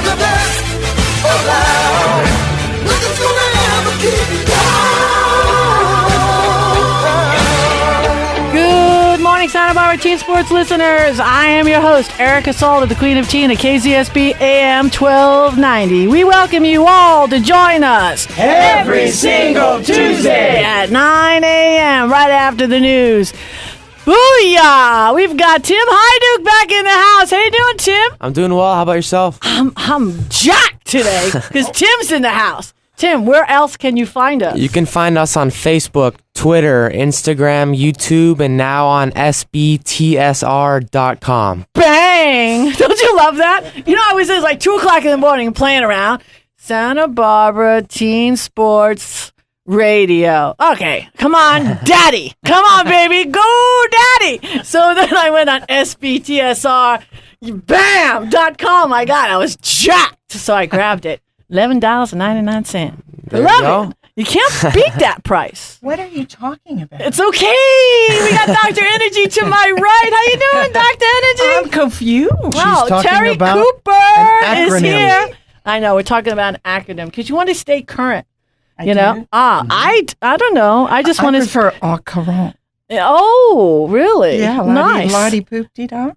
are the best around. Nothing's gonna ever keep you down. Good morning, Santa Barbara Teen Sports listeners. I am your host, Erica Salter, the Queen of Teen at KZSB AM 1290. We welcome you all to join us every single Tuesday at 9 a.m. right after the news. Booyah! We've got Tim Heiduk back in the house. How you doing, Tim? I'm doing well. How about yourself? I'm jacked today because Tim's in the house. Tim, where else can you find us? You can find us on Facebook, Twitter, Instagram, YouTube, and now on sbtsr.com. Bang! Don't you love that? You know, I was it's like 2 o'clock in the morning playing around. Santa Barbara Teen Sports Radio. Okay, come on, Daddy. Come on, baby. Go, Daddy. So then I went on sbtsr.com. I was jacked. So I grabbed it. $11.99. Love it. You can't beat that price. What are you talking about? It's okay. We got Dr. Energy to my right. How you doing, Dr. Energy? I'm confused. Wow, Terri Cooper is here. I know, we're talking about an acronym because you want to stay current. I don't know. I just want to prefer au courant. Oh, really? Yeah, nice. Lottie poop-dee-da.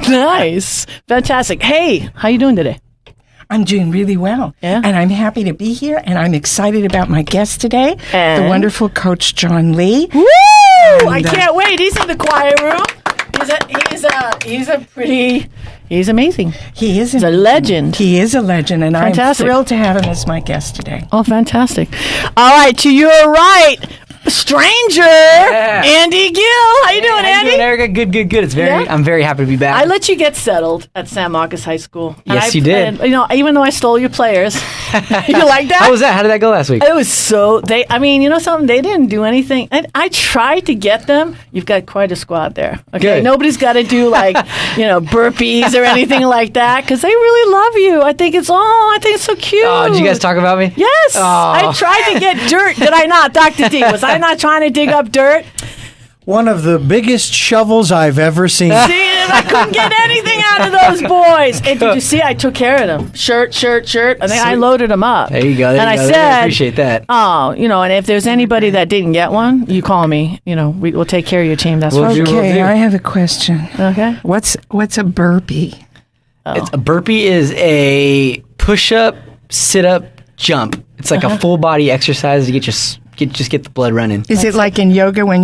Nice. Fantastic. Hey, how you doing today? I'm doing really well. Yeah? And I'm happy to be here, and I'm excited about my guest today, the wonderful Coach Joan Lee. Woo! I can't wait. He's in the quiet room. He's amazing. He's a legend. He is a legend, and Fantastic. I'm thrilled to have him as my guest today. Oh, fantastic. All right, to your right, stranger, Andie Gill. How you doing, How Andie? you doing, Erica? Good. I'm very happy to be back. I let you get settled at San Marcos High School. Yes, you did. And, even though I stole your players. You like that? How was that? How did that go last week? It was you know something? They didn't do anything. And I tried to get them. You've got quite a squad there. Okay. Good. Nobody's got to do burpees or anything like that because they really love you. I think it's so cute. Oh, did you guys talk about me? Yes. Oh. I tried to get dirt. Did I not, Dr. D? Was I not trying to dig up dirt? One of the biggest shovels I've ever seen. See, I couldn't get anything out of those boys. And did you see? I took care of them. Shirt. And then I loaded them up. There you go. I said, I appreciate that. Oh, and if there's anybody that didn't get one, you call me. We'll take care of your team. That's We'll right. do. Okay, I have a question. Okay. What's a burpee? It's a burpee is a push-up, sit-up, jump. It's like a full body exercise to get the blood running. Is it like in yoga when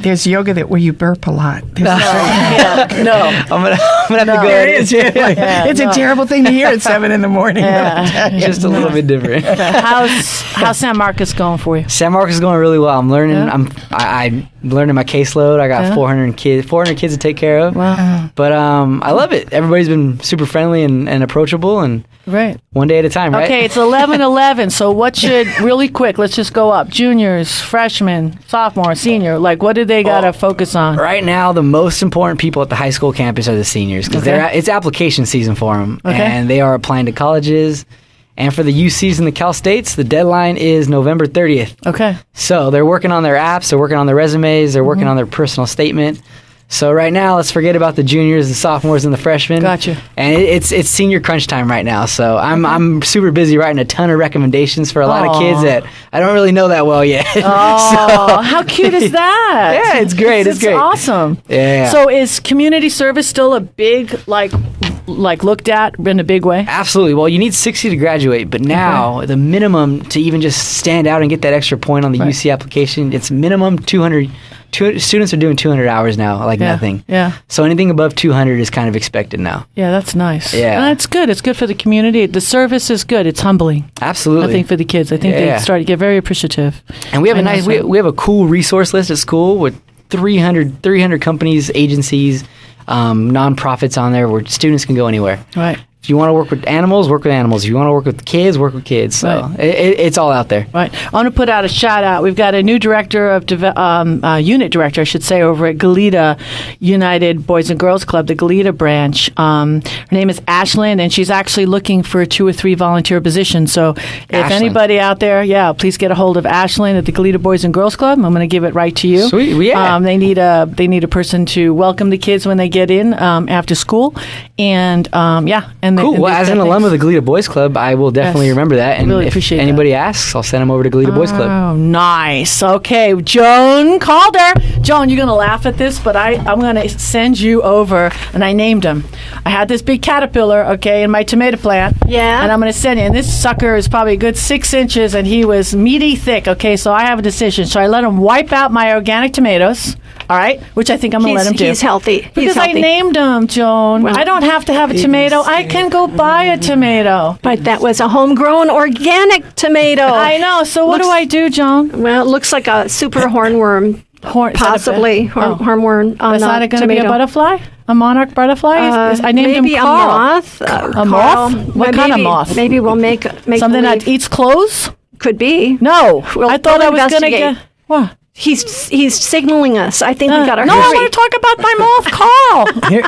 there's yoga where you burp a lot? No. I'm gonna have to go. It's a terrible thing to hear at 7 in the morning. Just a little bit different. How's San Marcos going for you? San Marcos is going really well. I'm learning. I'm learning my caseload. I got 400 kids to take care of. Wow. But I love it. Everybody's been super friendly and approachable, and right. One day at a time, right? Okay, it's 11-11. So what should really quick? Let's just go up. Juniors, freshmen, sophomore, senior. What do they got to focus on? Right now, the most important people at the high school campus are the seniors because it's application season for them, and they are applying to colleges. And for the UCs and the Cal States, the deadline is November 30th. Okay. So they're working on their apps, they're working on their resumes, they're working on their personal statement. So right now, let's forget about the juniors, the sophomores, and the freshmen. Gotcha. And it's senior crunch time right now. So I'm super busy writing a ton of recommendations for a lot of kids that I don't really know that well yet. Oh, how cute is that? Yeah, it's great. It's great. Awesome. Yeah. So is community service still a big looked at in a big way? Absolutely. Well, you need 60 to graduate, but now the minimum to even just stand out and get that extra point on the UC application, it's minimum 200. Students are doing 200 hours now, nothing. Yeah. So anything above 200 is kind of expected now. Yeah, that's nice. Yeah. And that's good. It's good for the community. The service is good. It's humbling. Absolutely. I think for the kids. I think they start to get very appreciative. And we have we have a cool resource list at school with 300 companies, agencies, nonprofits on there where students can go anywhere. Right. If you want to work with animals, work with animals. If you want to work with kids, work with kids. So Right. it's all out there. Right. I want to put out a shout out. We've got a new director of unit director, I should say, over at Goleta United Boys and Girls Club, the Goleta branch. Her name is Ashlyn, and she's actually looking for 2 or 3 volunteer positions. So if Ashlyn. anybody out there, please get a hold of Ashlyn at the Goleta Boys and Girls Club. I'm going to give it right to you. Sweet. Yeah. They need a person to welcome the kids when they get in after school, and and Cool. Well, as an alum of the Goleta Boys Club, I will definitely remember that. And Really if appreciate anybody asks, I'll send them over to Goleta Boys Club. Oh, nice. Okay, Joan Calder. Joan, you're going to laugh at this, but I'm going to send you over, and I named him. I had this big caterpillar, in my tomato plant. Yeah. And I'm going to send him. And this sucker is probably a good 6 inches, and he was meaty thick, so I have a decision. So I let him wipe out my organic tomatoes, all right, which I think I'm going to let him do. He's healthy. Because I named him, Joan. Well, I don't have to have a tomato. I can go buy a tomato. But that was a homegrown organic tomato. I know. So what do I do, Joan? Well, it looks like a super hornworm, possibly hornworm on Is the that going to be a tomato. butterfly? A monarch butterfly? I named maybe him Carl. a moth. A moth? What kind of moth? Maybe we'll make Something that eats clothes? could be. No. We'll- I thought we'll I was going to investigate. get... What? He's signaling us. I think we got to No, I hurry. want to talk about my moth, Carl.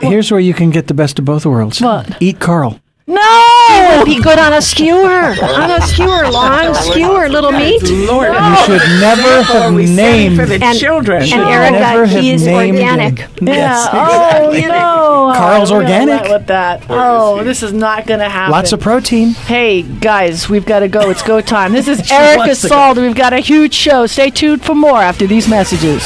Here's where you can get the best of both worlds. What? Eat Carl. No! Be good on a skewer. Long skewer, little meat. Lord, You should never have named for the And- children. And never Erica, have he is named organic. Yeah. Oh, no. Carl's I'm gonna organic. let with that. Oh, this is not going to happen. lots of protein. Hey, guys, we've got to go. It's go time. This is Erica Sald. We've got a huge show. Stay tuned for more after these messages.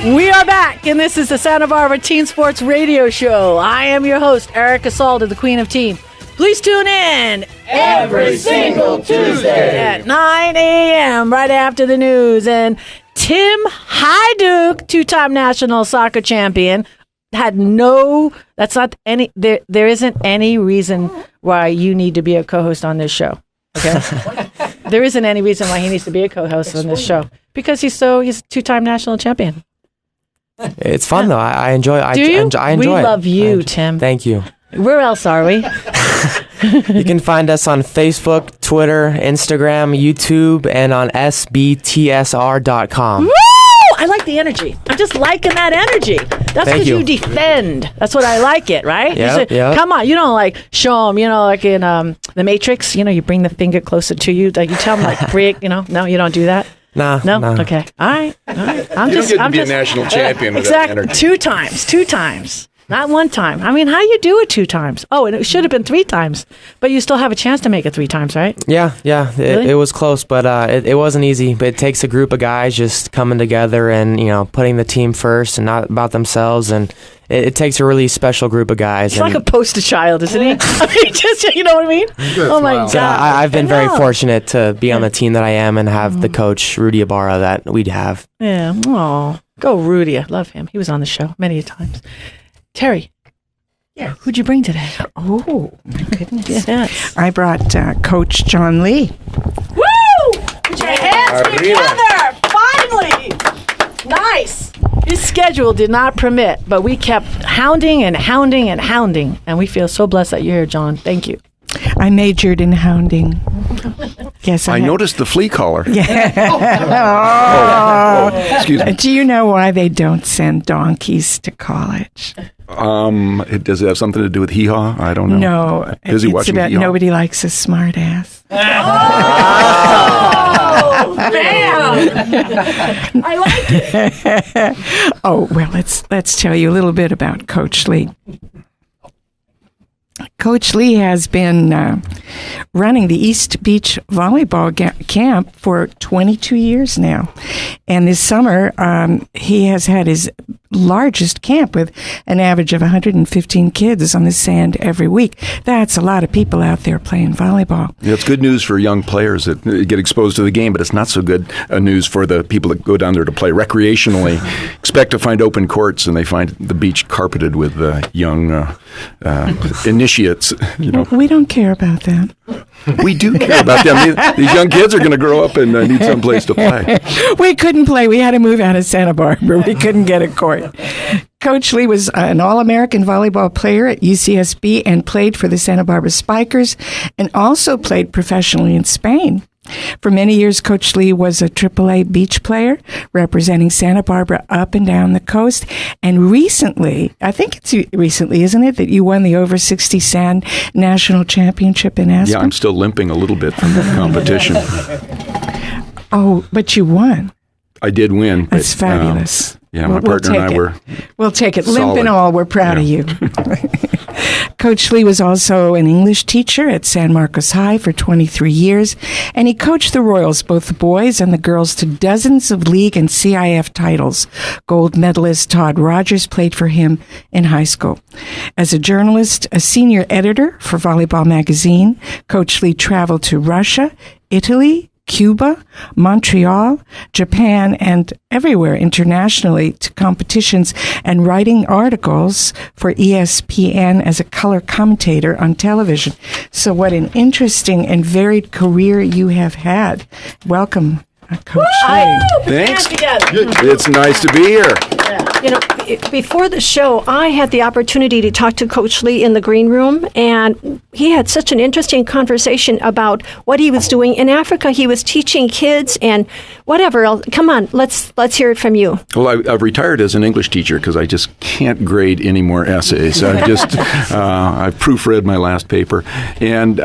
We are back, and this is the Santa Barbara Teen Sports Radio Show. I am your host, Erica Salda, the Queen of Teen. Please tune in every single Tuesday at 9 a.m. right after the news. And Tim Heiduk, 2-time national soccer champion, there isn't any reason why you need to be a co-host on this show. Okay? There isn't any reason why he needs to be a co-host on this show because he's a 2-time national champion. It's fun though. I enjoy. I Do you? enjoy it. We love you, Tim. Thank you. Where else are we? You can find us on Facebook, Twitter, Instagram, YouTube, and on sbtsr.com. Woo! I like the energy. I'm just liking that energy. That's because you defend. That's what I like it, right? Yep, You say, yep. Come on, you don't show them, like in The Matrix, you bring the finger closer to you. Like you tell them, break, no, you don't do that. Nah. No? nah. Okay. All right. You don't get to be a national champion with that energy. 2 times. Not 1 time. I mean, how do you do it 2 times? Oh, and it should have been 3 times. But you still have a chance to make it 3 times, right? Yeah. Really? It was close, but it wasn't easy. But it takes a group of guys just coming together and putting the team first and not about themselves. And it takes a really special group of guys. He's like a poster child, isn't he? I mean, just, you know what I mean? Oh, my God. So I've been very know. fortunate to be on the team that I am and have the coach Rudy Ibarra that we'd have. Yeah. Oh, go Rudy. I love him. He was on the show many times. Terry. Yeah. Who'd you bring today? Oh, my goodness. Yes. I brought Coach John Lee. Woo! Put your hands together! Finally! Nice. His schedule did not permit, but we kept hounding, and we feel so blessed that you're here, John. Thank you. I majored in hounding. Yes, I have. noticed the flea collar. Oh. Excuse me. Do you know why they don't send donkeys to college? Does it have something to do with hee-haw? I don't know. No. Busy it's watching about Hee-Haw. nobody likes a smart ass. Oh, bam! I like it. Oh, well, let's tell you a little bit about Coach Lee. Coach Lee has been running the East Beach volleyball camp for 22 years now. And this summer, he has had his largest camp with an average of 115 kids on the sand every week. That's a lot of people out there playing volleyball. Yeah, it's good news for young players that get exposed to the game, but it's not so good news for the people that go down there to play recreationally. Expect to find open courts, and they find the beach carpeted with young initiates. We don't care about that. We do care about them. These young kids are going to grow up and need some place to play. We couldn't play. We had to move out of Santa Barbara. We couldn't get a court. Coach Lee was an All-American volleyball player at UCSB and played for the Santa Barbara Spikers and also played professionally in Spain. For many years, Coach Lee was a AAA beach player representing Santa Barbara up and down the coast. And recently, I think it's recently, isn't it, that you won the over 60 sand national championship in Aspen? Yeah, I'm still limping a little bit from that competition. Oh, but you won. I did win. That's fabulous. Yeah, my partner and I were. We'll take it. Solid. Limp and all, we're proud of you. Coach Lee was also an English teacher at San Marcos High for 23 years, and he coached the Royals, both the boys and the girls, to dozens of league and CIF titles. Gold medalist Todd Rogers played for him in high school. As a journalist, a senior editor for Volleyball Magazine, Coach Lee traveled to Russia, Italy, Cuba, Montreal, Japan, and everywhere internationally to competitions and writing articles for ESPN as a color commentator on television. So what an interesting and varied career you have had. Welcome, Coach Lee. Thanks. It's nice to be here. You know, before the show, I had the opportunity to talk to Coach Lee in the green room, and he had such an interesting conversation about what he was doing in Africa. He was teaching kids and whatever else. Come on, let's hear it from you. Well, I've retired as an English teacher because I just can't grade any more essays. I've proofread my last paper, and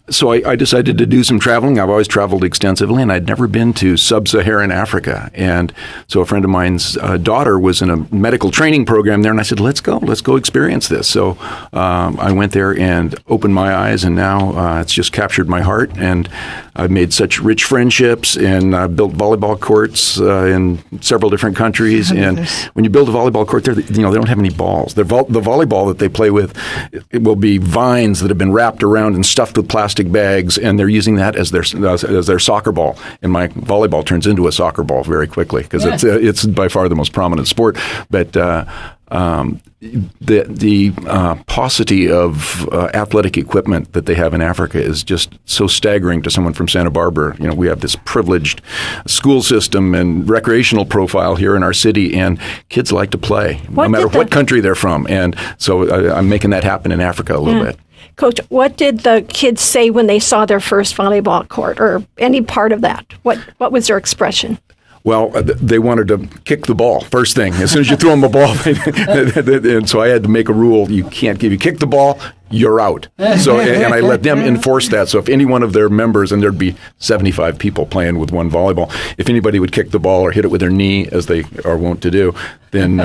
so I decided to do some traveling. I've always traveled extensively, and I'd never been to sub-Saharan Africa. And so a friend of mine's daughter was in a medical training program there, and I said, let's go experience this. So I went there and opened my eyes, and now it's just captured my heart. And I've made such rich friendships, and I've built volleyball courts in several different countries. And when you build a volleyball court there, they don't have any balls. The volleyball that they play with, it will be vines that have been wrapped around and stuffed with plastic bags, and they're using that as their soccer ball. And my volleyball turns into a soccer ball very quickly because it's by far the most prominent sport. But the paucity of athletic equipment that they have in Africa is just so staggering to someone from Santa Barbara. You know, we have this privileged school system and recreational profile here in our city, and kids like to play no matter what country they're from. And so I'm making that happen in Africa a little bit. Coach, what did the kids say when they saw their first volleyball court, or any part of that? What was their expression? Well, they wanted to kick the ball first thing. As soon as you throw them a ball, and so I had to make a rule: you kick the ball, you're out. So, and I let them enforce that. So if any one of their members, and there'd be 75 people playing with one volleyball, if anybody would kick the ball or hit it with their knee, as they are wont to do, then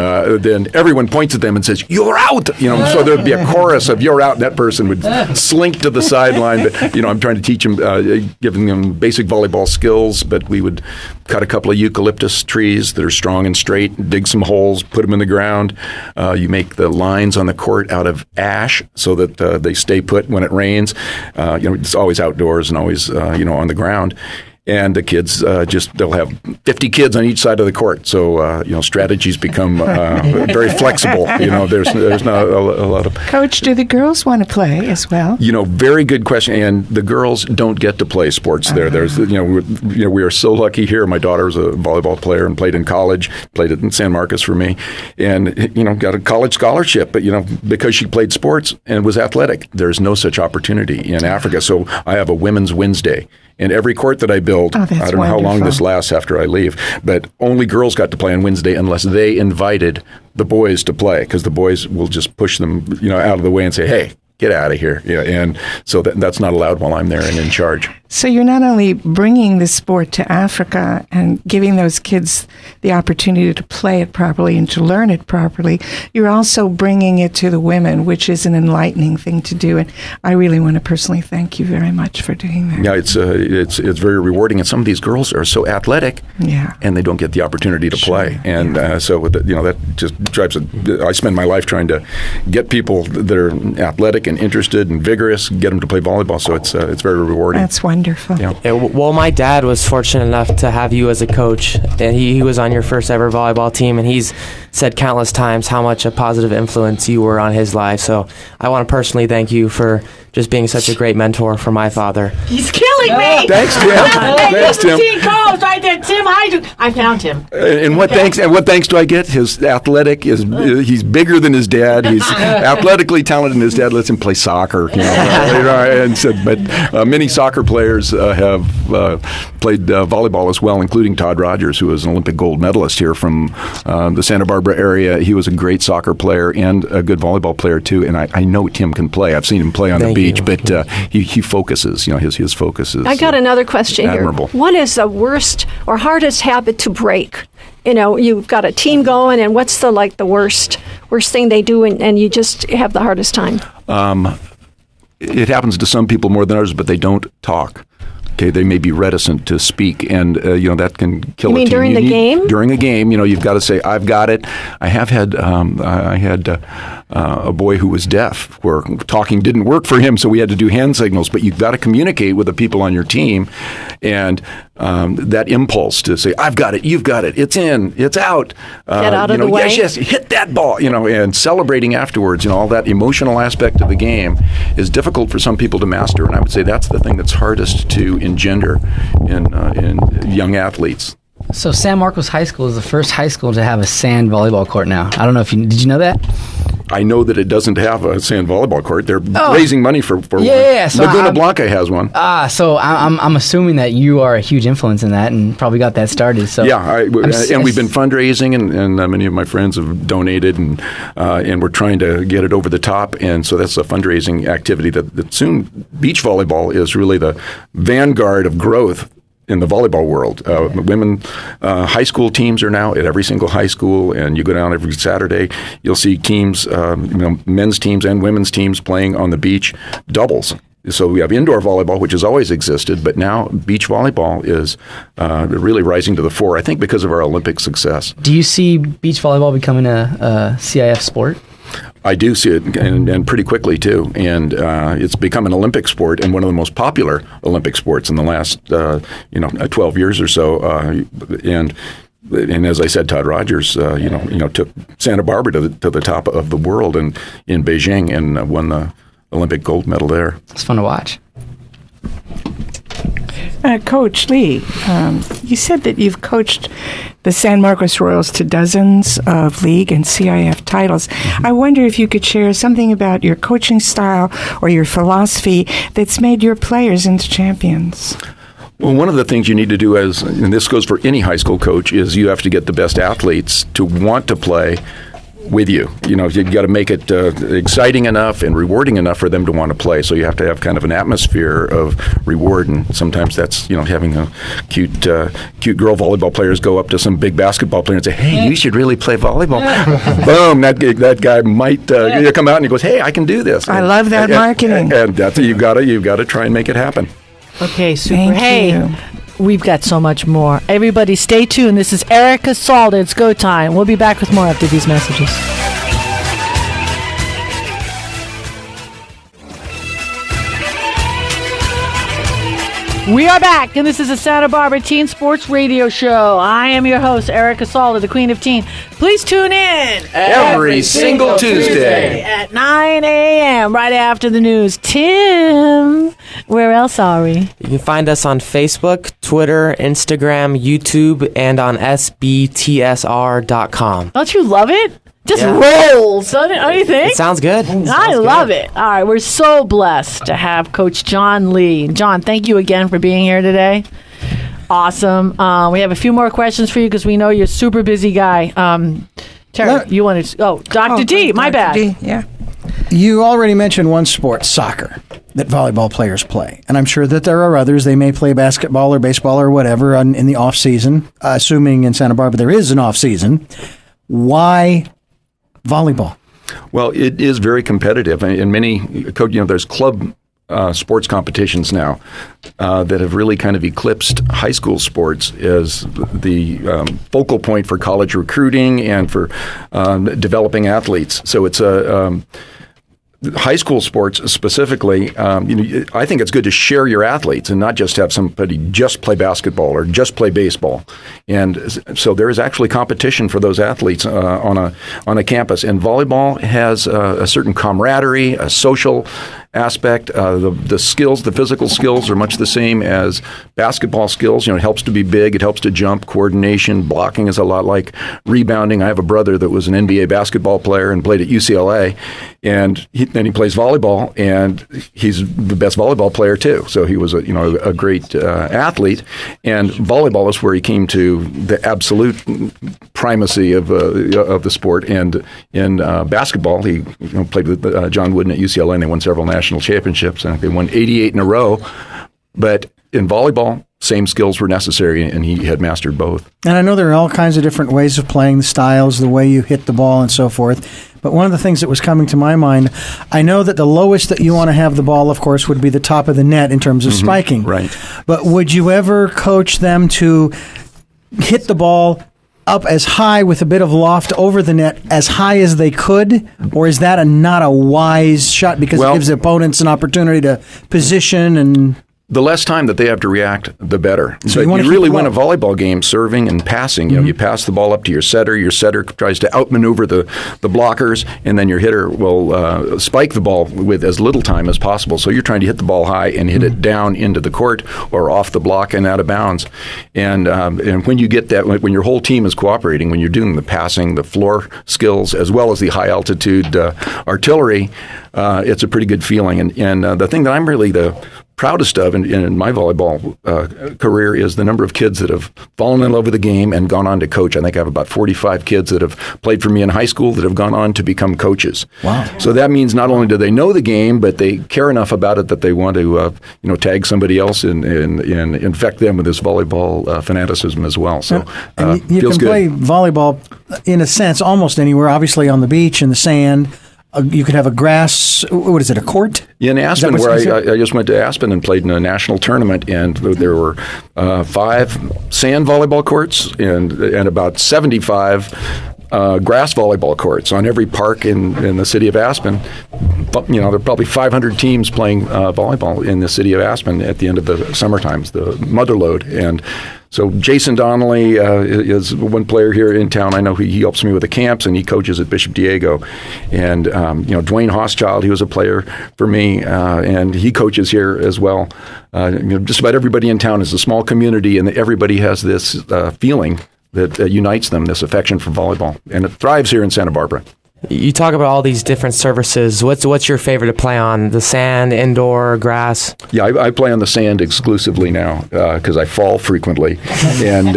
everyone points at them and says, "You're out!" So there'd be a chorus of "You're out." And that person would slink to the sideline. But I'm trying to teach them, giving them basic volleyball skills. But we would cut a couple of eucalyptus trees that are strong and straight, dig some holes, put them in the ground. You make the lines on the court out of ash so that they stay put when it rains. It's always outdoors and always on the ground. And the kids they'll have 50 kids on each side of the court. So, strategies become very flexible. There's not a lot of... Coach, do the girls want to play as well? Very good question. And the girls don't get to play sports there. There's, we are so lucky here. My daughter was a volleyball player and played in college, played in San Marcos for me, and, got a college scholarship. But, because she played sports and was athletic, there's no such opportunity in Africa. So I have a Women's Wednesday. And every court that I build, I don't know how long this lasts after I leave, but only girls got to play on Wednesday unless they invited the boys to play, because the boys will just push them, out of the way and say, "Hey, get out of here." Yeah, and so that's not allowed while I'm there and in charge. So you're not only bringing the sport to Africa and giving those kids the opportunity to play it properly and to learn it properly, you're also bringing it to the women, which is an enlightening thing to do. And I really want to personally thank you very much for doing that. Yeah, it's very rewarding. And some of these girls are so athletic, and they don't get the opportunity to play. And so that just drives it. I spend my life trying to get people that are athletic and interested and vigorous, get them to play volleyball. So it's very rewarding. That's wonderful. Yeah, well, my dad was fortunate enough to have you as a coach, and he was on your first ever volleyball team, and he's said countless times how much a positive influence you were on his life. So I want to personally thank you for just being such a great mentor for my father. He's killing me. Thanks, Tim. Thanks, Tim. Team coach right there, Tim Heiduk. I found him. And what thanks do I get? His athletic is he's bigger than his dad. He's athletically talented, and his dad lets him play soccer. But many soccer players have played volleyball as well, including Todd Rogers, who was an Olympic gold medalist here from the Santa Barbara area. He was a great soccer player and a good volleyball player too. And I know Tim can play. I've seen him play on the beach, but he focuses. His focus is. I got another question admirable. here. What is the worst or hardest habit to break? You've got a team going, and what's the worst thing they do, and you just have the hardest time? It happens to some people more than others, but they don't talk. Okay, they may be reticent to speak, and that can kill. You mean a team. during the game? During a game, you've got to say, "I've got it." I have had a boy who was deaf, where talking didn't work for him, so we had to do hand signals. But you've got to communicate with the people on your team, and that impulse to say, "I've got it, you've got it, it's in, it's out." Get out of the way. Yes, hit that ball. And celebrating afterwards. All that emotional aspect of the game is difficult for some people to master, and I would say that's the thing that's hardest to engender in young athletes. So San Marcos High School is the first high school to have a sand volleyball court now. I don't know if did you know that? I know that it doesn't have a sand volleyball court. They're raising money for one. Yeah. So Laguna Blanca has one. So I'm assuming that you are a huge influence in that and probably got that started. So yeah, and we've been fundraising, and many of my friends have donated, and we're trying to get it over the top. And so that's a fundraising activity that soon beach volleyball is really the vanguard of growth in the volleyball world. Women high school teams are now at every single high school, and you go down every Saturday, you'll see teams, men's teams and women's teams playing on the beach, doubles. So we have indoor volleyball, which has always existed, but now beach volleyball is really rising to the fore, I think because of our Olympic success. Do you see beach volleyball becoming a CIF sport? I do see it, and pretty quickly too. And it's become an Olympic sport and one of the most popular Olympic sports in the last 12 years or so. And as I said, Todd Rogers, took Santa Barbara to the top of the world in Beijing and won the Olympic gold medal there. It's fun to watch. Coach Lee, you said that you've coached the San Marcos Royals to dozens of league and CIF titles. I wonder if you could share something about your coaching style or your philosophy that's made your players into champions. Well, one of the things you need to do and this goes for any high school coach, is you have to get the best athletes to want to play with you. You've got to make it exciting enough and rewarding enough for them to want to play. So you have to have kind of an atmosphere of reward, and sometimes that's having a cute girl volleyball players go up to some big basketball player and say, "Hey, you should really play volleyball." Boom! That guy might come out and he goes, "Hey, I can do this." I love that marketing. And that's you've got to try and make it happen. Okay, super. Thank you. We've got so much more. Everybody stay tuned. This is Erica Calder. It's go time. We'll be back with more after these messages. We are back, and this is the Santa Barbara Teen Sports Radio Show. I am your host, Erica Calder, the Queen of Teen. Please tune in every single Tuesday at 9 a.m. right after the news. Tim, where else are we? You can find us on Facebook, Twitter, Instagram, YouTube, and on sbtsr.com. Don't you love it? Just rolls, don't you think? It sounds good. I love it. All right, we're so blessed to have Coach John Lee. John, thank you again for being here today. Awesome. We have a few more questions for you because we know you're a super busy guy. Terri, you wanted to... Oh, Dr. D, my bad. D, yeah. You already mentioned one sport, soccer, that volleyball players play. And I'm sure that there are others. They may play basketball or baseball or whatever in the off-season, assuming in Santa Barbara there is an off-season. Why volleyball? Well, it is very competitive. In many, there's club sports competitions now that have really kind of eclipsed high school sports as the focal point for college recruiting and for developing athletes. So it's high school sports specifically, I think it's good to share your athletes and not just have somebody just play basketball or just play baseball. And so there is actually competition for those athletes on a campus. And volleyball has a certain camaraderie, a social aspect. The skills, the physical skills are much the same as basketball skills. It helps to be big. It helps to jump. Coordination, blocking is a lot like rebounding. I have a brother that was an NBA basketball player and played at UCLA, and then he plays volleyball, and he's the best volleyball player too. So he was a great athlete, and volleyball is where he came to the absolute primacy of the sport. And in basketball, he played with John Wooden at UCLA, and they won several national championships. I think they won 88 in a row. But in volleyball, same skills were necessary, and he had mastered both. And I know there are all kinds of different ways of playing, the styles, the way you hit the ball, and so forth. But one of the things that was coming to my mind, I know that the lowest that you want to have the ball, of course, would be the top of the net in terms of spiking. Right. But would you ever coach them to hit the ball up as high with a bit of loft over the net as high as they could? Or is that not a wise shot because it gives the opponents an opportunity to position and... The less time that they have to react, the better. So you really win a low. volleyball game serving and passing. You pass the ball up to your setter. Your setter tries to outmaneuver the blockers, and then your hitter will spike the ball with as little time as possible. So you're trying to hit the ball high and hit it down into the court or off the block and out of bounds. And when you get that, when your whole team is cooperating, when you're doing the passing, the floor skills, as well as the high altitude artillery, it's a pretty good feeling. And the thing that I'm really the proudest of in my volleyball career is the number of kids that have fallen in love with the game and gone on to coach. I think I have about 45 kids that have played for me in high school that have gone on to become coaches. Wow. So that means not only do they know the game, but they care enough about it that they want to tag somebody else and infect them with this volleyball fanaticism as well. So and you feels can good. play volleyball, in a sense, almost anywhere, obviously on the beach, in the sand. You could have a grass, what is it, a court? In Aspen, where I just went to Aspen and played in a national tournament, and there were 5 sand volleyball courts and about 75 grass volleyball courts on every park in the city of Aspen. There are probably 500 teams playing volleyball in the city of Aspen at the end of the summer times, the mother lode. And so Jason Donnelly is one player here in town. I know he helps me with the camps, and he coaches at Bishop Diego. And Dwayne Hochschild, he was a player for me, and he coaches here as well. Just about everybody in town is a small community, and everybody has this feeling that unites them, this affection for volleyball, and it thrives here in Santa Barbara. You talk about all these different surfaces. What's your favorite to play on? The sand, indoor, grass? Yeah, I play on the sand exclusively now because I fall frequently, and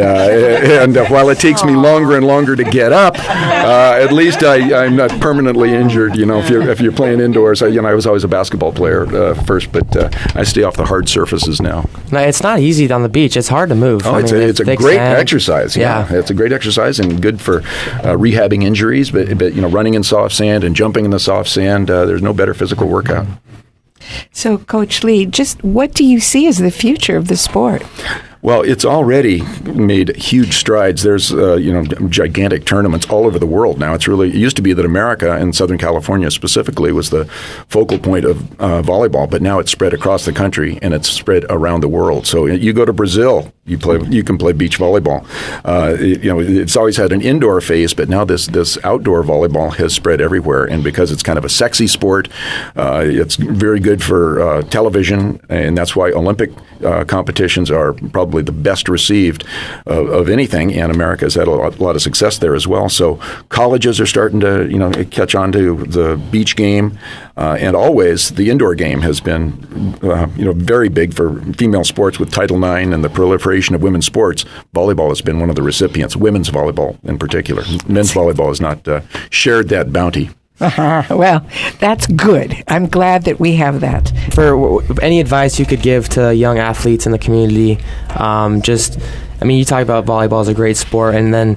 while it takes me longer and longer to get up, at least I'm not permanently injured. If you're playing indoors, I was always a basketball player first, but I stay off the hard surfaces now. No, it's not easy on the beach. It's hard to move. It's a great sand. exercise. Yeah, it's a great exercise and good for rehabbing injuries. But running in soft sand and jumping in the soft sand, there's no better physical workout. So, Coach Lee, just what do you see as the future of the sport? Well, it's already made huge strides. There's, gigantic tournaments all over the world now. It used to be that America and Southern California specifically was the focal point of volleyball, but now it's spread across the country and it's spread around the world. So you go to Brazil, you can play beach volleyball. It's always had an indoor phase, but now this outdoor volleyball has spread everywhere. And because it's kind of a sexy sport, it's very good for television, and that's why Olympic competitions are probably the best received of anything, and America has had a lot of success there as well. So colleges are starting to catch on to the beach game, and always the indoor game has been very big for female sports with Title IX and the proliferation of women's sports. Volleyball has been one of the recipients, women's volleyball in particular. Men's volleyball has not shared that bounty. Well, that's good. I'm glad that we have that. For any advice you could give to young athletes in the community, you talk about volleyball as a great sport, and then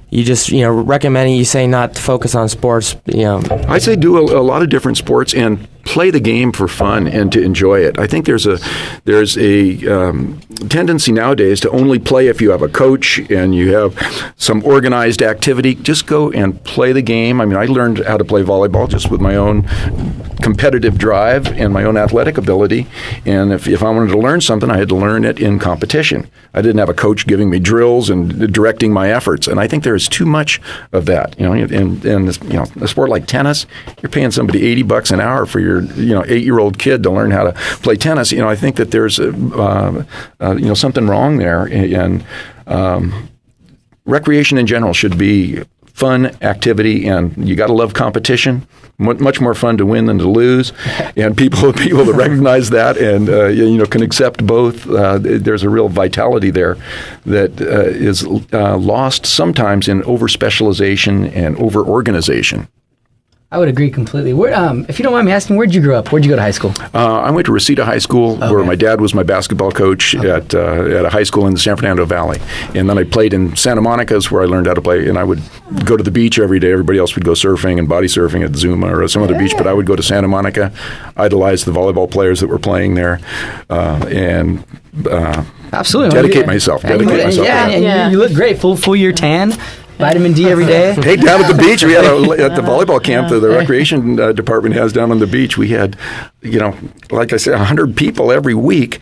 you just, recommending, you say not to focus on sports, I say do a lot of different sports and play the game for fun and to enjoy it. I think there's a tendency nowadays to only play if you have a coach and you have some organized activity. Just go and play the game. I learned how to play volleyball just with my own competitive drive and my own athletic ability. And if I wanted to learn something, I had to learn it in competition. I didn't have a coach giving me drills and directing my efforts. And I think there is too much of that. In a sport like tennis, you're paying somebody $80 an hour for your your 8-year-old kid to learn how to play tennis. I think that there's something wrong there, and recreation in general should be fun activity, and you got to love competition. Much more fun to win than to lose, and people that recognize that and can accept both. There's a real vitality there that is lost sometimes in over specialization and over organization. I would agree completely. If you don't mind me asking, where'd you grow up? Where'd you go to high school? I went to Reseda High School, where my dad was my basketball coach at a high school in the San Fernando Valley. And then I played in Santa Monica, is where I learned how to play. And I would go to the beach every day. Everybody else would go surfing and body surfing at Zuma or some other beach. But I would go to Santa Monica, idolize the volleyball players that were playing there, and absolutely dedicate myself. Yeah, you look great. Full year tan. Vitamin D every day. Hey, down at the beach, we had at the volleyball camp that the recreation department has down on the beach. We had, like I said, 100 people every week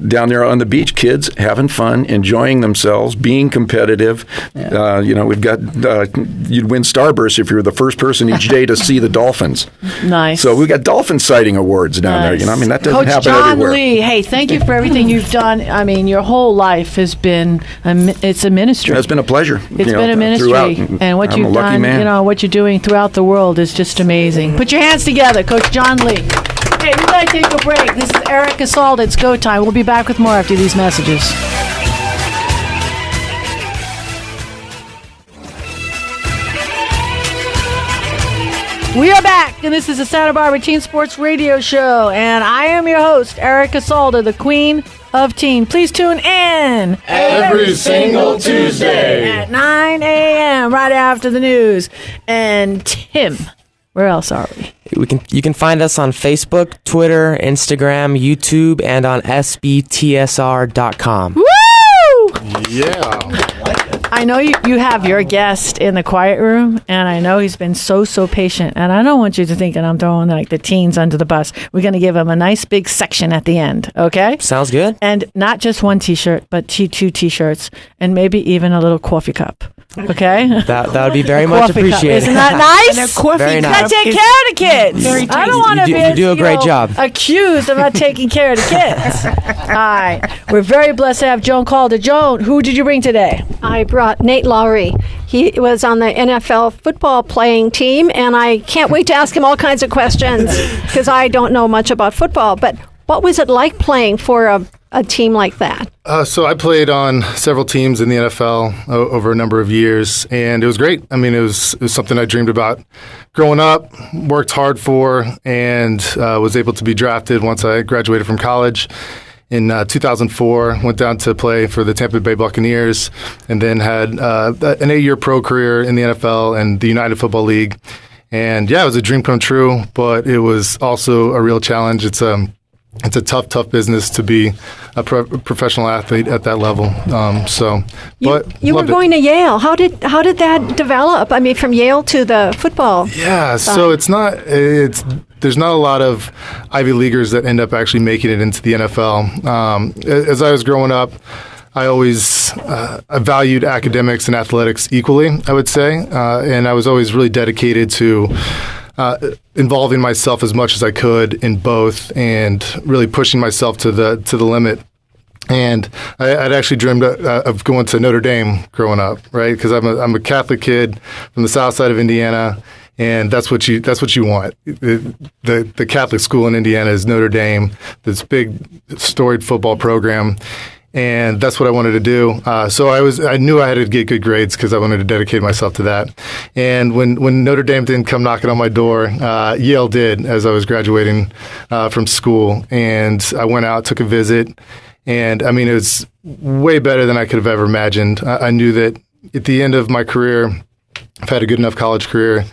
down there on the beach. Kids having fun, enjoying themselves, being competitive. Yeah. We've got you'd win Starburst if you were the first person each day to see the dolphins. Nice. So we got dolphin sighting awards down there. That doesn't Coach happen John everywhere. Lee, hey, thank you for everything you've done. I mean, your whole life has been it's a ministry. It's been a pleasure. It's been a ministry. And what you've done, what you're doing throughout the world is just amazing. Put your hands together, Coach John Lee. Hey, we're going to take a break. This is Eric Assault. It's go time. We'll be back with more after these messages. We are back, and this is the Santa Barbara Teen Sports Radio Show, and I am your host, Erica Salda, the Queen of Teen. Please tune in every single Tuesday at 9 a.m. right after the news. And Tim, where else are we? You can find us on Facebook, Twitter, Instagram, YouTube, and on sbtsr.com. Woo! Yeah. I know you have your guest in the quiet room, and I know he's been so patient, and I don't want you to think that I'm throwing the teens under the bus. We're going to give him a nice big section at the end, okay? Sounds good. And not just one T-shirt, but two T-shirts, and maybe even a little coffee cup. Okay, that would be very much appreciated. Isn't that nice? And a coffee Very cup. nice. Gotta take care of the kids. I don't want to be you do a great job. accused of not taking care of the kids. All right, we're very blessed to have Joan Calder. Joan, who did you bring today? I brought Nate Lawrie. He was on the NFL football playing team, and I can't wait to ask him all kinds of questions because I don't know much about football. But what was it like playing for a team like that? So I played on several teams in the NFL over a number of years, and it was great. I mean, it was something I dreamed about growing up, worked hard for, and was able to be drafted once I graduated from college. In 2004, went down to play for the Tampa Bay Buccaneers, and then had an 8-year pro career in the NFL and the United Football League. And yeah, it was a dream come true, but it was also a real challenge. It's a tough business to be a professional athlete at that level. You were going to Yale. How did that develop? I mean, from Yale to the football. Yeah, so there's not a lot of Ivy Leaguers that end up actually making it into the NFL. As I was growing up, I always I valued academics and athletics equally, I would say, and I was always really dedicated to involving myself as much as I could in both, and really pushing myself to the limit. And I'd actually dreamed of going to Notre Dame growing up, right? Because I'm a Catholic kid from the south side of Indiana, and that's what you want. The Catholic school in Indiana is Notre Dame, this big storied football program. And that's what I wanted to do. So I knew I had to get good grades because I wanted to dedicate myself to that. And when Notre Dame didn't come knocking on my door, Yale did as I was graduating from school. And I went out, took a visit, and I mean, it was way better than I could have ever imagined. I knew that at the end of my career, I've had a good enough college career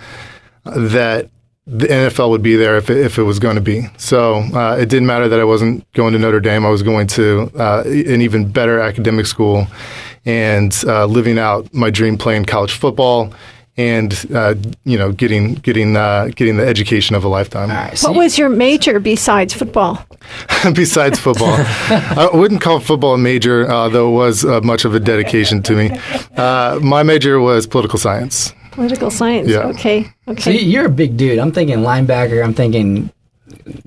that the NFL would be there if it was going to be. So it didn't matter that I wasn't going to Notre Dame. I was going to an even better academic school and living out my dream playing college football and getting the education of a lifetime. Right, so what was your major besides football? Besides football, I wouldn't call football a major, though it was much of a dedication to me. My major was political science. Political science. Yeah. Okay. So you're a big dude. I'm thinking linebacker. I'm thinking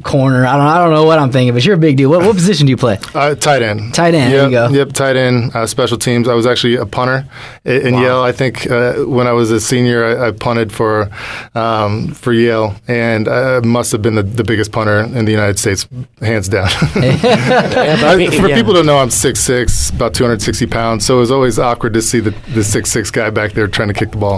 corner. I don't know what I'm thinking, but you're a big deal. What position do you play? Tight end. Tight end. There you go. Yep, tight end. Special teams. I was actually a punter in Yale. I think when I was a senior, I punted for Yale, and I must have been the biggest punter in the United States, hands down. For people to know, I'm 6'6", about 260 pounds, so it was always awkward to see the 6'6" guy back there trying to kick the ball.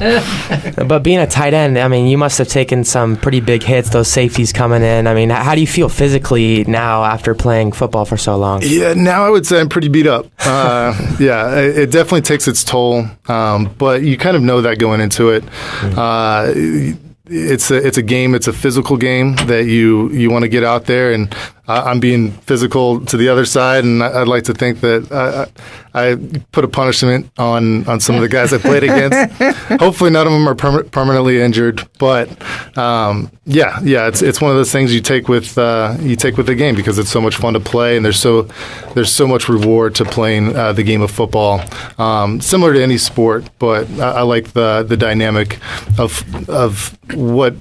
But being a tight end, I mean, you must have taken some pretty big hits, those safeties coming in. I mean, how do you feel physically now after playing football for so long? Yeah, now I would say I'm pretty beat up. Yeah, it definitely takes its toll, but you kind of know that going into it. It's a game. It's a physical game that you want to get out there, and I'm being physical to the other side, and I'd like to think that I put a punishment on some of the guys I played against. Hopefully, none of them are permanently injured, but yeah, it's one of those things you take with the game because it's so much fun to play, and there's so much reward to playing the game of football. Similar to any sport, but I like the dynamic of what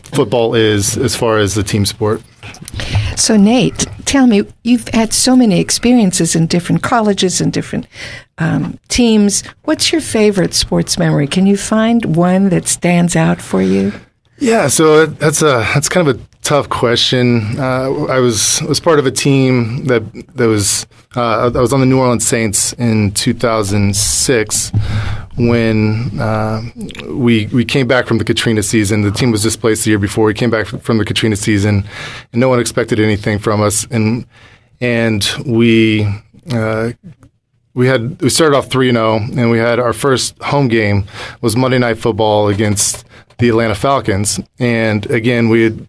football is as far as the team sport. So, Nate, tell me, you've had so many experiences in different colleges and different teams. What's your favorite sports memory? Can you find one that stands out for you? Yeah, so that's kind of a tough question. I was part of a team that was I was on the New Orleans Saints in 2006 when we came back from the Katrina season. The team was displaced the year before. We came back from the Katrina season, and no one expected anything from us. And we started off 3-0, and we had our first home game was Monday Night Football against the Atlanta Falcons. And again,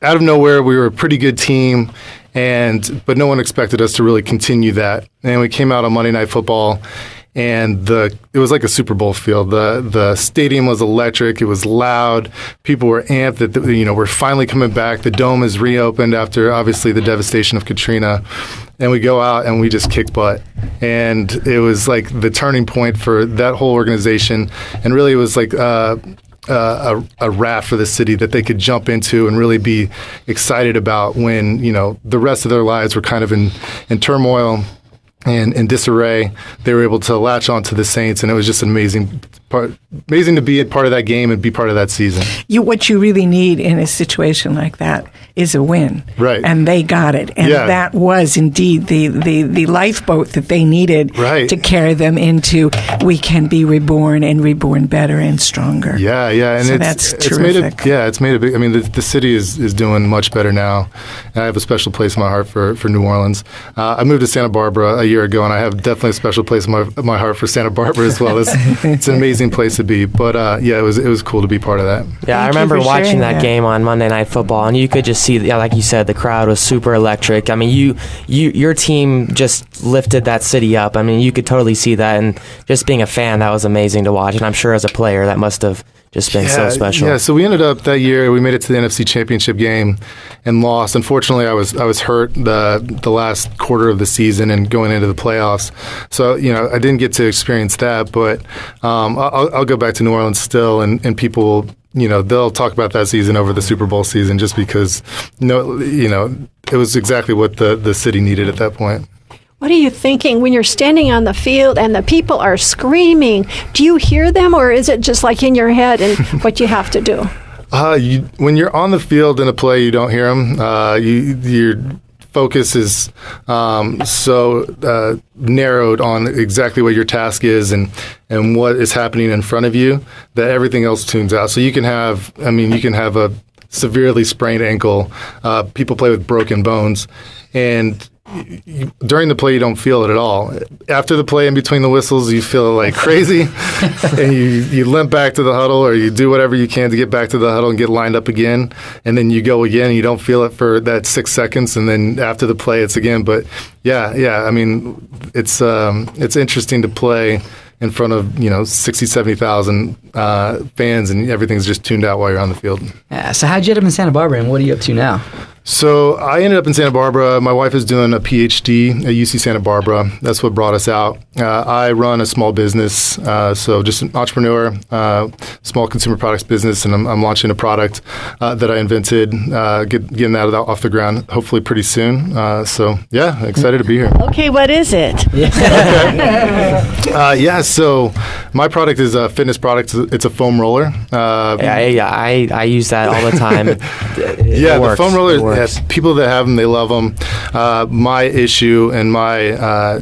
out of nowhere, we were a pretty good team, but no one expected us to really continue that. And we came out on Monday Night Football, and it was like a Super Bowl field. The stadium was electric. It was loud. People were amped that we're finally coming back. The dome is reopened after obviously the devastation of Katrina, and we go out and we just kick butt. And it was like the turning point for that whole organization. And really, it was like a raft for the city that they could jump into and really be excited about when the rest of their lives were kind of in turmoil and in disarray. They were able to latch on to the Saints, and it was just amazing to be a part of that game and be part of that season. What you really need in a situation like that is a win. Right. And they got it. And that was indeed the lifeboat that they needed to carry them into we can be reborn and reborn better and stronger. Yeah. And so that's terrific. It's made a big, I mean, the city is doing much better now. And I have a special place in my heart for New Orleans. I moved to Santa Barbara a year ago, and I have definitely a special place in my heart for Santa Barbara as well. It's an amazing place to be. But it was cool to be part of that. Yeah, I remember watching that game on Monday Night Football, and you could just see, like you said, the crowd was super electric. I mean, your team just lifted that city up. I mean, you could totally see that, and just being a fan, that was amazing to watch. And I'm sure as a player, that must have just been so special. Yeah, so we ended up that year, we made it to the NFC Championship game and lost. Unfortunately, I was hurt the last quarter of the season and going into the playoffs. So, I didn't get to experience that, but I'll go back to New Orleans still, and people they'll talk about that season over the Super Bowl season just because it was exactly what the city needed at that point. What are you thinking when you're standing on the field and the people are screaming? Do you hear them, or is it just like in your head and what you have to do? When you're on the field in a play, you don't hear them. Your focus is so narrowed on exactly what your task is and what is happening in front of you that everything else tunes out. So you can have a severely sprained ankle. People play with broken bones, and during the play, you don't feel it at all. After the play, in between the whistles, you feel like crazy, and you limp back to the huddle, or you do whatever you can to get back to the huddle and get lined up again, and then you go again, and you don't feel it for that 6 seconds, and then after the play, it's again. But yeah, I mean, it's interesting to play in front of 60,000, 70,000 fans, and everything's just tuned out while you're on the field. Yeah. So how'd you end up in Santa Barbara, and what are you up to now? So I ended up in Santa Barbara. My wife is doing a PhD at UC Santa Barbara. That's what brought us out. I run a small business, so just an entrepreneur, small consumer products business, and I'm launching a product that I invented, getting that off the ground hopefully pretty soon. So yeah, excited to be here. Okay, what is it? So my product is a fitness product. It's a foam roller. I use that all the time. It The works. foam roller. It works. Yes, people that have them, they love them. My issue and my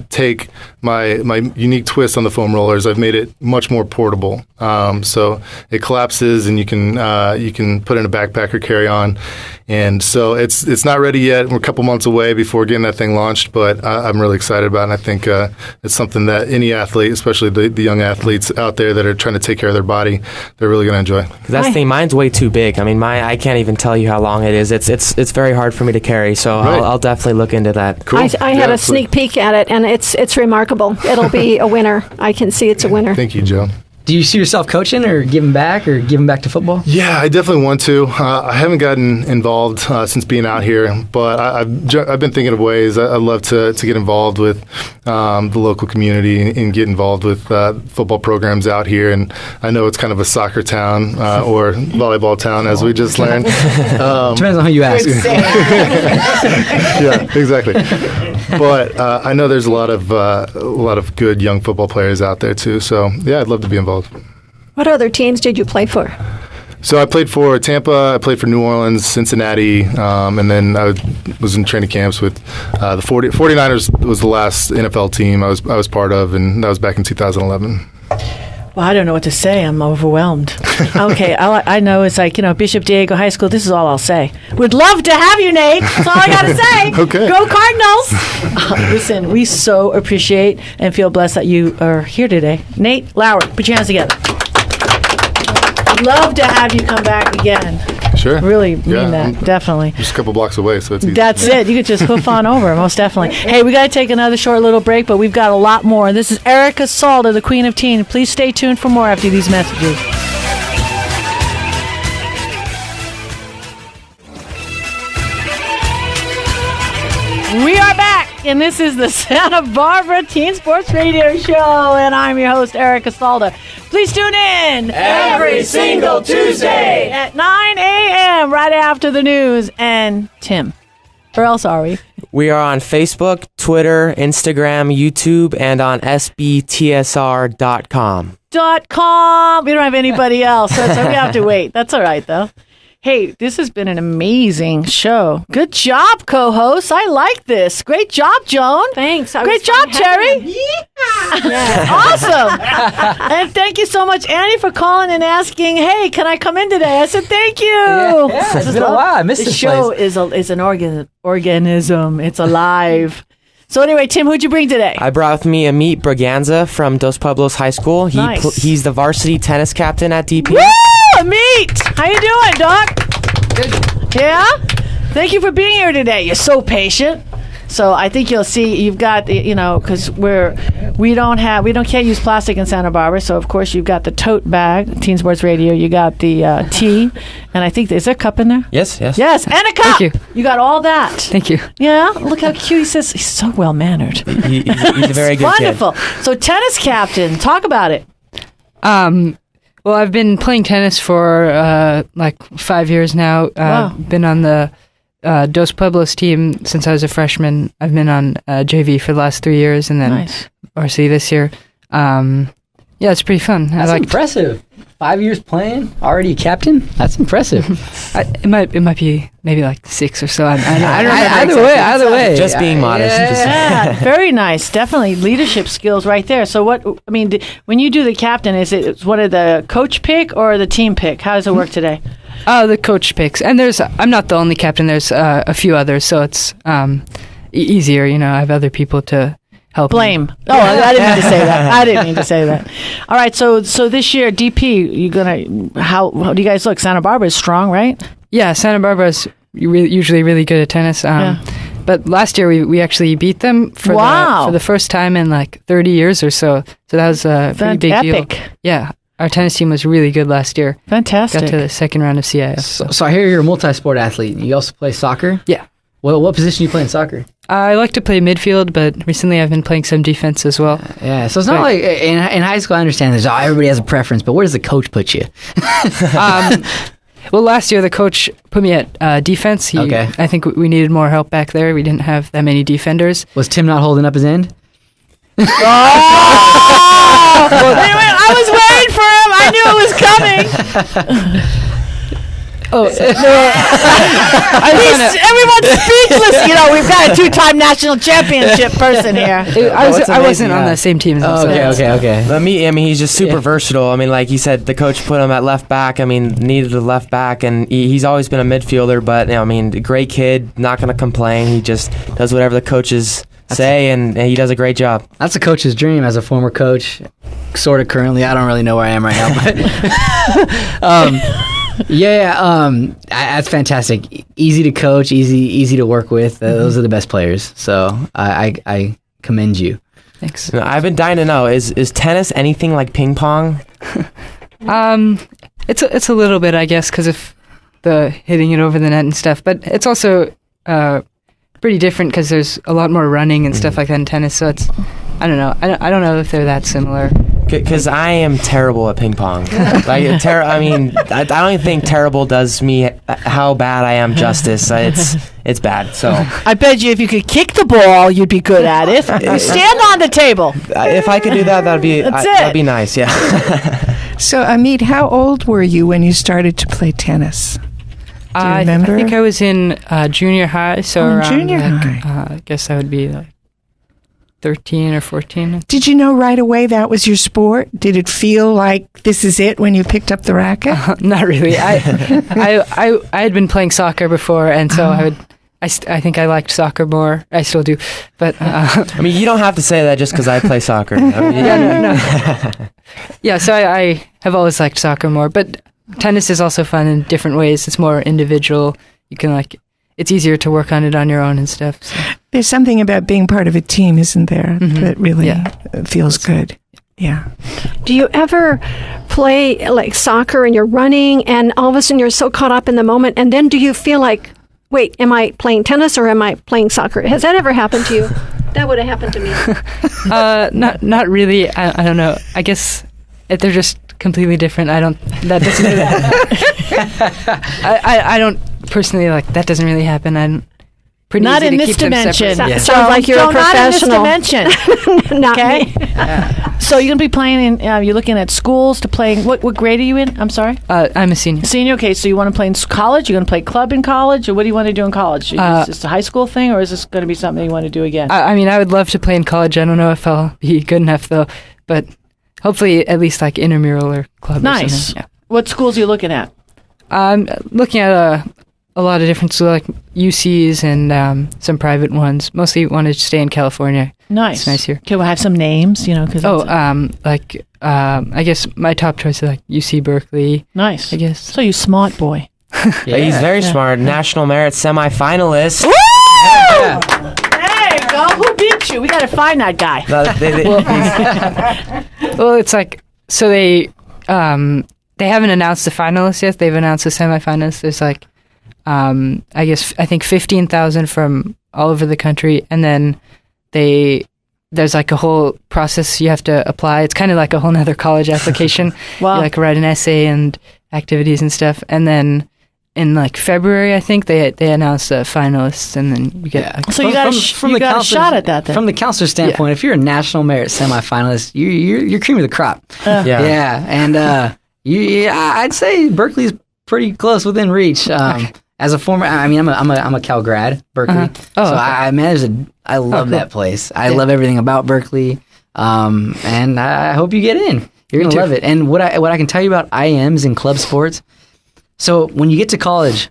my unique twist on the foam rollers, I've made it much more portable. So it collapses and you can put it in a backpack or carry on. And so it's not ready yet. We're a couple months away before getting that thing launched, but I'm really excited about it. And I think it's something that any athlete, especially the young athletes out there that are trying to take care of their body, they're really going to enjoy. That's the thing. Mine's way too big. I mean, I can't even tell you how long it is. It's very hard for me to carry. So Right. I'll definitely look into that. Cool. I had a sneak peek at it, and it's remarkable. It'll be a winner. I can see it's a winner. Thank you, Joe. Do you see yourself coaching or giving back to football? Yeah, I definitely want to. I haven't gotten involved since being out here, but I've been thinking of ways. I'd love to get involved with the local community and get involved with football programs out here. And I know it's kind of a soccer town or volleyball town, as we just learned. Depends on who you ask. Yeah, exactly. But I know there's a lot of good young football players out there too. So yeah, I'd love to be involved. What other teams did you play for? So I played for Tampa, I played for New Orleans, Cincinnati, and then I was in training camps with the 49ers was the last NFL team I was part of, and that was back in 2011. Well, I don't know what to say. I'm overwhelmed. Okay, I know it's like, Bishop Diego High School. This is all I'll say. Would love to have you, Nate. That's all I got to say. Okay. Go Cardinals. Listen, we so appreciate and feel blessed that you are here today. Nate, Lawrie, put your hands together. I'd love to have you come back again. Sure. Really mean that, I'm definitely. just a couple blocks away, so it's easy. That's it. You could just hoof on over, most definitely. Hey, we got to take another short little break, but we've got a lot more. This is Erica Salda, the Queen of Teen. Please stay tuned for more after these messages. We are back, and this is the Santa Barbara Teen Sports Radio Show, and I'm your host, Erica Salda. Please tune in Every single Tuesday at 9 a.m. right after the news. And Tim, where else are we? We are on Facebook, Twitter, Instagram, YouTube, and on sbtsr.com. .com. We don't have anybody else, so we have to wait. That's all right, though. Hey, this has been an amazing show. Good job, co-host. I like this. Great job, Joan. Thanks. Great job, Terri. Yeah. Awesome. And thank you so much, Andie, for calling and asking, hey, can I come in today? I said, thank you. Yeah, it's been a while. I missed this this show place. is an organism. It's alive. So anyway, Tim, who'd you bring today? I brought with me Ameet Braganza from Dos Pueblos High School. Nice. He's the varsity tennis captain at DP. Woo! Ameet! How you doing, Doc? Good. Yeah? Thank you for being here today. You're so patient. So I think you'll see you've got, because we can't use plastic in Santa Barbara. So of course you've got the tote bag, Teen Sports Radio. You got the tea, and I think is there a cup in there? Yes. Yes, and a cup. Thank you. You got all that. Thank you. Yeah. Look how cute he says. He's so well mannered. He's a very good Wonderful. kid. So tennis captain, talk about it. Well, I've been playing tennis for like 5 years now. Wow. Been on the Dos Pueblos team since I was a freshman. I've been on JV for the last 3 years, and then Nice. RC this year. Yeah, it's pretty fun. That's impressive. 5 years playing, already a captain. That's impressive. It might be maybe like 6 or so. I don't remember Either way. Just being modest. Yeah, very nice. Definitely leadership skills right there. So when you do the captain, is it one of the coach pick or the team pick? How does it work today? The coach picks, and I'm not the only captain. There's a few others, so it's easier. I have other people to help. Blame. Oh, I didn't mean to say that. All right. So this year, DP, how do you guys look? Santa Barbara is strong, right? Yeah, Santa Barbara's usually really good at tennis. But last year we actually beat them for the first time in like 30 years or so. So that was a pretty big deal. Epic. Yeah. our tennis team was really good last year. Fantastic. Got to the second round of CIF. So I hear you're a multi-sport athlete. You also play soccer? Yeah. Well, what position do you play in soccer? I like to play midfield, but recently I've been playing some defense as well. Yeah, so it's not like in high school. I understand there's everybody has a preference, but where does the coach put you? Well, last year the coach put me at defense. Okay. I think we needed more help back there. We didn't have that many defenders. Was Tim not holding up his end? Oh! Anyway, I was waiting for him. I knew it was coming. Everyone's speechless. You know, we've got a 2-time national championship person here. I wasn't on the same team as him. Okay. I mean, he's just super versatile. I mean, like he said, the coach put him at left back. I mean, needed a left back, and he's always been a midfielder. But I mean, great kid, not going to complain. He just does whatever the coaches say, and he does a great job. That's a coach's dream as a former coach, sort of currently. I don't really know where I am right now, but that's fantastic. Easy to coach, easy to work with. Those are the best players. So I commend you. Thanks. I've been dying to know, is tennis anything like ping pong? It's a little bit, I guess, because of the hitting it over the net and stuff. But it's also pretty different because there's a lot more running and stuff like that in tennis. So it's, I don't know. I don't know if they're that similar. Because I am terrible at ping pong. I don't even think terrible does me how bad I am justice. It's bad. So I bet you if you could kick the ball, you'd be good at it. Stand on the table. If I could do that, that'd be nice. Yeah. So, Ameet, how old were you when you started to play tennis? Do you remember? I think I was in junior high. So around junior high. I guess I would be like 13 or 14. Did you know right away that was your sport? Did it feel like this is it when you picked up the racket? Not really. I had been playing soccer before, and so I think I liked soccer more. I still do, but I mean, you don't have to say that just because I play soccer. I mean, no. Yeah, so I have always liked soccer more, but tennis is also fun in different ways. It's more individual. You can it's easier to work on it on your own and stuff. So. There's something about being part of a team, isn't there, that really feels good. Yeah. Do you ever play like soccer and you're running and all of a sudden you're so caught up in the moment, and then do you feel like, wait, am I playing tennis or am I playing soccer? Has that ever happened to you? That would have happened to me. Not really. I don't know. I guess they're just completely different. That doesn't really happen. I don't personally that doesn't really happen. I'm pretty not easy in to this keep them dimension. separate. Sounds like you're a professional. Not in this dimension. Not Okay. me. So you're going to be playing in, you're looking at schools to playing, what grade are you in? I'm sorry? I'm a senior. Senior, okay. So you want to play in college? You're going to play club in college? Or what do you want to do in college? Is this a high school thing, or is this going to be something you want to do again? I mean, I would love to play in college. I don't know if I'll be good enough, though. But hopefully at least like intramural or club or Nice. something. Yeah. What schools are you looking at? I'm looking at a lot of different schools, like UCs and some private ones. Mostly want to stay in California. Nice. It's nice here. Okay, we'll have some names, cause I guess my top choice is like UC Berkeley. nice. I guess. So you smart boy. He's very smart. National Merit semifinalist. Woo! There you go. Who beat you? We got to find that guy. Well, it's like, so they haven't announced the finalists yet. They've announced the semifinalists. There's like, I think 15,000 from all over the country, and then there's like a whole process you have to apply. It's kind of like a whole nother college application. Wow. You write an essay and activities and stuff, and then in like February, I think they announced the finalists, and then you get. So you got a shot at that then. From the counselor standpoint, if you're a national merit semifinalist, you're cream of the crop. And I'd say Berkeley's pretty close within reach. As a former, I mean, I'm a Cal grad, Berkeley. I love that place. I love everything about Berkeley, and I hope you get in. You're gonna love it. And what I can tell you about IMs and club sports. So when you get to college,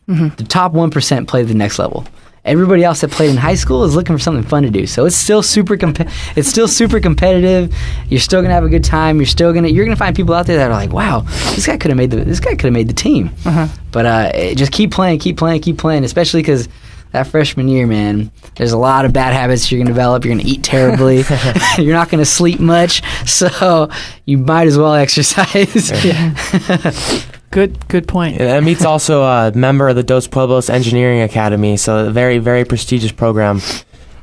the top 1% play the next level. Everybody else that played in high school is looking for something fun to do. So it's still super competitive. You're still gonna have a good time. You're gonna find people out there that are like, wow, this guy could have made the team. But just keep playing, especially because that freshman year, man, there's a lot of bad habits you're going to develop. You're going to eat terribly. You're not going to sleep much. So you might as well exercise. Good point. Ameet's also a member of the Dos Pueblos Engineering Academy, so a very, very prestigious program.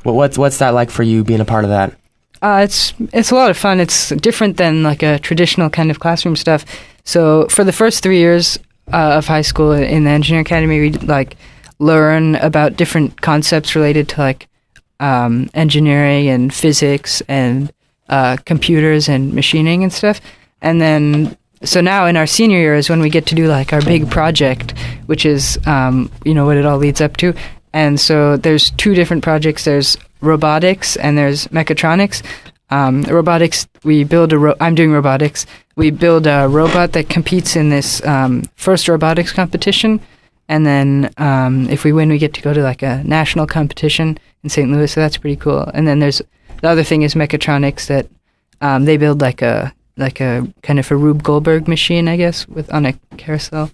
What's that like for you, being a part of that? It's a lot of fun. It's different than like a traditional kind of classroom stuff. So for the first 3 years of high school in the engineering academy, we like learn about different concepts related to like engineering and physics and computers and machining and stuff. And then so now in our senior year is when we get to do like our big project, which is what it all leads up to. And so there's two different projects. There's robotics and there's mechatronics. Robotics, we build I'm doing robotics. We build a robot that competes in this first robotics competition. And then if we win, we get to go to like a national competition in St. Louis. So that's pretty cool. And then there's the other thing is mechatronics that they build like a kind of a Rube Goldberg machine, I guess, on a carousel,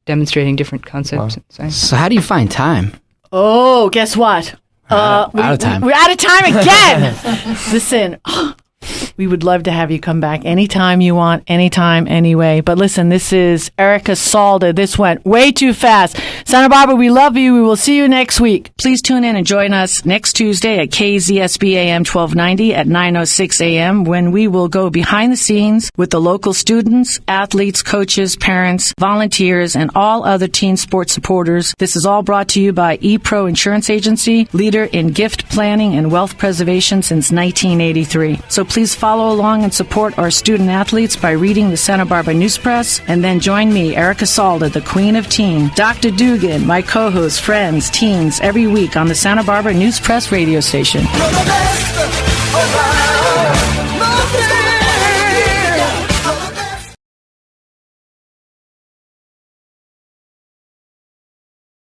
demonstrating different concepts. Wow. So how do you find time? Oh, guess what? Out of time. We're out of time again. Listen, we would love to have you come back anytime you want, anytime, anyway. But listen, this is Erica Salda. This went way too fast. Santa Barbara, we love you. We will see you next week. Please tune in and join us next Tuesday at KZSB AM 1290 at 9:06 a.m. when we will go behind the scenes with the local students, athletes, coaches, parents, volunteers, and all other teen sports supporters. This is all brought to you by ePro Insurance Agency, leader in gift planning and wealth preservation since 1983. So please follow along and support our student athletes by reading the Santa Barbara News Press, and then join me, Erica Salda, the Queen of Teen, Dr. Dugan, my co-host, friends, teens, every week on the Santa Barbara News Press radio station. You're the best around.